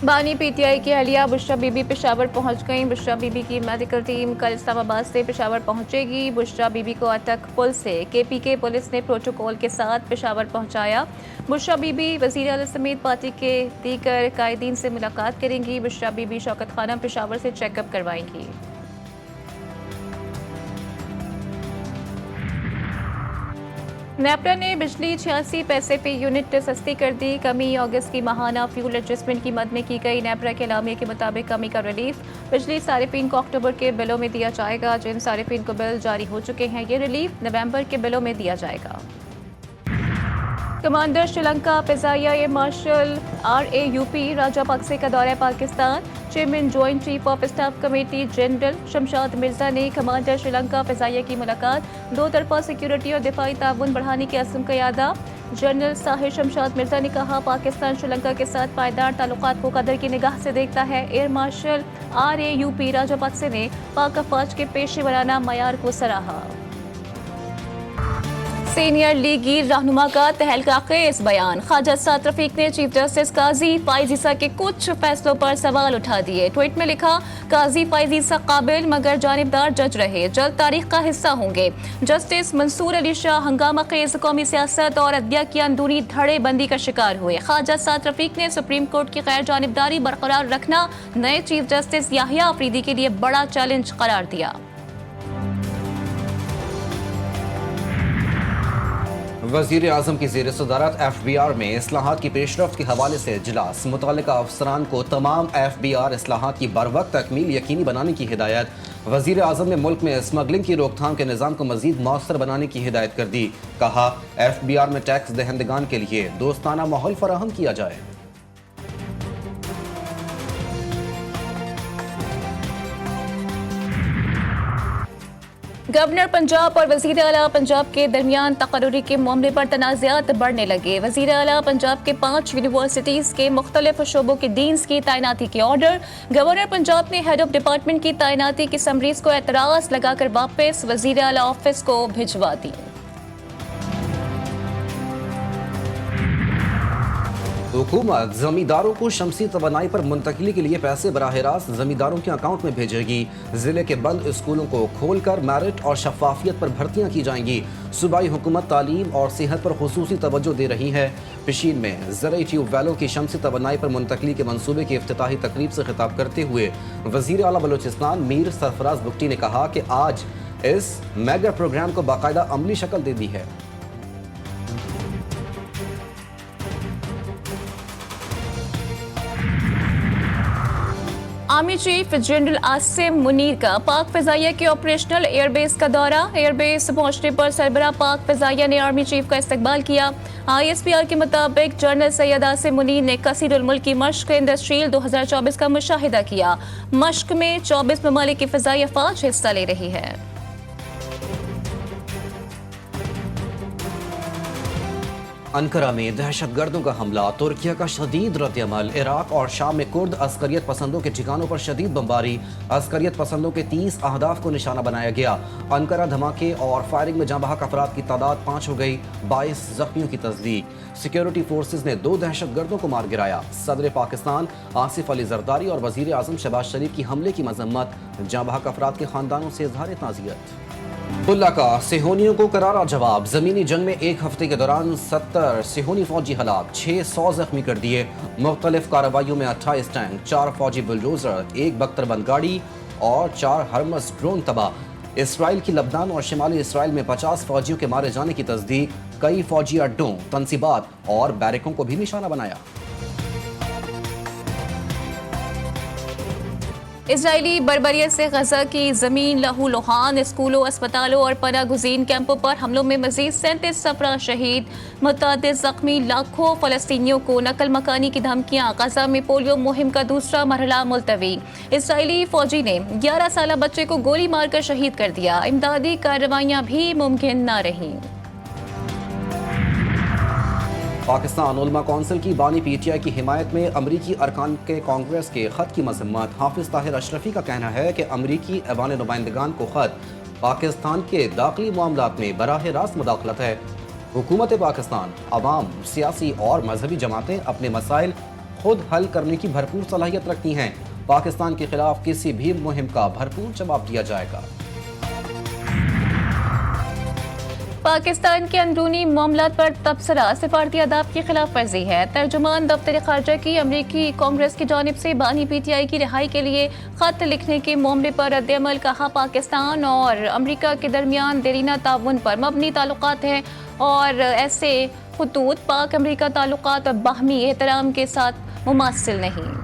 बानी पीटीआई की अहलिया बुशरा बीबी पेशावर पहुंच गईं। बुशरा बीबी की मेडिकल टीम कल इस्लामाबाद से पेशावर पहुंचेगी। बुशरा बीबी को अटक पुल से केपीके पुलिस ने प्रोटोकॉल के साथ पेशावर पहुंचाया। बुशरा बीबी वज़ीर आला समेत पार्टी के दीगर कायदीन से मुलाकात करेंगी। बुशरा बीबी शौकत खाना पेशावर से चेकअप करवाएंगी। नेपरा ने बिजली 86 पैसे पे यूनिट सस्ती कर दी। कमी अगस्त की माहाना फ्यूल एडजस्टमेंट की मद में की गई। नेपरा के एलामिया के मुताबिक कमी का रिलीफ बिजली सारिफीन को अक्टूबर के बिलों में दिया जाएगा। जिन सारिफीन को बिल जारी हो चुके हैं, ये रिलीफ नवंबर के बिलों में दिया जाएगा। कमांडर श्रीलंका फ़िज़ाइया एयर मार्शल RAUP राजापाक्से का दौरा Pakistan. Chairman joint chief of staff committee general Shamshad Mirza ने कमांडर श्रीलंका फ़िज़ाइया की मुलाकात। दो तरफा सिक्योरिटी और दिफाई ताउन बढ़ाने की अज़्म का यादा। जनरल साहिर शमशाद मिर्जा ने कहा, पाकिस्तान श्रीलंका के साथ पायदार ताल्लुकात को कदर की निगाह से देखता है। एयर मार्शल RAUP राजापाक्से ने पाक अफवाज के पेशे वराना मयार को सराहा। सीनियर लीगी रहनुमा का तहलका खेज बयान। ख्वाजा साद रफीक ने चीफ जस्टिस काजी फ़ाइज़ ईसा के कुछ फैसलों पर सवाल उठा दिए। ट्वीट में लिखा, काजी फ़ाइज़ ईसा काबिल मगर जानिबदार जज रहे, जल्द तारीख का हिस्सा होंगे। जस्टिस मंसूर अली शाह हंगामा खेज कौमी सियासत और अदलिया की अंदरूनी धड़े बंदी का शिकार हुए। ख्वाजा साद रफीक ने सुप्रीम कोर्ट की गैर जानिबदारी बरकरार रखना नए चीफ जस्टिस याहिया अफरीदी के लिए बड़ा चैलेंज करार दिया। वज़ीर आज़म की ज़ेर सदारत FBR में इस्लाहात की पेशरफ्त के हवाले से इजलास। मुतल्लिका अफसरान को तमाम FBR इस्लाहात की बरवक्त तकमील यकीनी बनाने की हिदायत। वज़ीर आज़म ने मुल्क में स्मगलिंग की रोकथाम के निज़ाम को मज़ीद मौसर बनाने की हिदायत कर दी। कहा, FBR में टैक्स दहंदगान के लिए दोस्ताना माहौल फराहम किया जाए। गवर्नर पंजाब और वज़ीर आला पंजाब के दरमियान तकर्रुरी के मामले पर तनाज़ात बढ़ने लगे। वज़ीर आला पंजाब के 5 यूनिवर्सिटीज़ के मुख्तलिफ शोबों के डीन्स की तैनाती के ऑर्डर। गवर्नर पंजाब ने हेड ऑफ डिपार्टमेंट की तैनाती की समरीज़ को एतराज़ लगाकर वापस वज़ीर आला ऑफिस को भिजवा दी। हुकूमत जमींदारों को शमसी तवानाई पर मुंतकिली के लिए पैसे बराह रास्त जमींदारों के अकाउंट में भेजेगी। जिले के बंद स्कूलों को खोलकर मेरिट और शफाफियत पर भर्तियां की जाएंगी। सूबाई हुकूमत तालीम और सेहत पर खुसूसी तवज्जो दे रही है। पिशीन में ज़रई ट्यूबवेलों की शमसी तवानाई पर मुंतकिली के मंसूबे की इफ्तिताही तकरीब से खिताब करते हुए वज़ीर आला बलूचिस्तान मीर सरफराज बुगटी ने कहा कि आज इस मेगा प्रोग्राम को बाकायदा अमली शक्ल दे दी है। Army chief general Asim Munir का पाक फ़िज़ाइया के ऑपरेशनल एयरबेस का दौरा। एयरबेस पहुंचने पर सरबराह पाक फ़िज़ाइया ने आर्मी चीफ का इस्तकबाल किया। ISPR के मुताबिक जनरल सैयद आसिम मुनीर ने कसीरुल मुल्क की मश्क इंडस्ट्रियल 2024 का मुशाहिदा किया। मश्क में 24 ममालिक की फ़िज़ाई अफवाज हिस्सा ले रही है। अंकारा में दहशतगर्दों का हमला, तुर्किया का शदीद रद्द-ए-अमल। इराक और शाम में कुर्द अस्करियत पसंदों के ठिकानों पर शदीद बमबारी। अस्करियत पसंदों के 30 अहदाफ को निशाना बनाया गया। अंकारा धमाके और फायरिंग में जाँ-बहक अफराद की तादाद 5 हो गई, 22 जख्मियों की तस्दीक। सिक्योरिटी फोर्सेज ने 2 दहशतगर्दों को मार गिराया। सदर पाकिस्तान आसिफ अली जरदारी और वज़ीर आज़म शहबाज शरीफ की हमले की मजम्मत। जाँ-बहक अफराद के खानदानों से इज़हार ताज़ियत। बुल्ला का सिहोनियों को करारा जवाब। जमीनी जंग में एक हफ्ते के दौरान 70 सिहोनी फौजी हलाक, 600 जख्मी कर दिए। मुख्तलिफ कार्रवाइयों में 28 टैंक, 4 फौजी बुलडोजर, 1 बख्तरबंद गाड़ी और 4 हरमस ड्रोन तबाह। इसराइल की लबनान और शिमाली इसराइल में 50 फौजियों के मारे जाने की तस्दीक। कई फौजी अड्डों, तनसीबात और बैरकों को भी निशाना बनाया। इजरायली बर्बरियत से गजा की जमीन लहू लुहान। स्कूलों, अस्पतालों और पनाह गुज़ीन कैंपों पर हमलों में मजीद 37 अफराद शहीद, मुतअद्दिद जख्मी। लाखों फ़लस्तीनियों को नकल मकानी की धमकियां। गजा में पोलियो मुहिम का दूसरा मरहला मुलतवी। इसराइली फौजी ने 11 साला बच्चे को गोली मारकर शहीद कर दिया। इमदादी कार्रवाइयां भी मुमकिन न रहीं। पाकिस्तान उलमा कौंसिल की बानी PTI की हिमायत में अमरीकी अरकान के कांग्रेस के ख़त की मजम्मत। हाफिज ताहिर अशरफी का कहना है कि अमरीकी ऐवान नुमाइंदगान को ख़त पाकिस्तान के दाखिली मामलात में बराह रास्त मुदाखलत है। हुकूमत पाकिस्तान, अवाम, सियासी और मजहबी जमातें अपने मसाइल خود حل کرنے کی بھرپور صلاحیت رکھتی ہیں۔ پاکستان کے خلاف کسی بھی مہم کا بھرپور جواب دیا جائے گا۔ پاکستان کے اندرونی معاملات پر تبصرہ سفارتی آداب کی خلاف ورزی ہے۔ ترجمان دفتر خارجہ کی امریکی کانگریس کی جانب سے بانی پی ٹی آئی کی رہائی کے لیے خط لکھنے کے معاملے پر رد عمل، کہا پاکستان اور امریکہ کے درمیان دیرینہ تعاون پر مبنی تعلقات ہیں اور ایسے خطوط پاک امریکہ تعلقات باہمی احترام کے ساتھ مماثل نہیں۔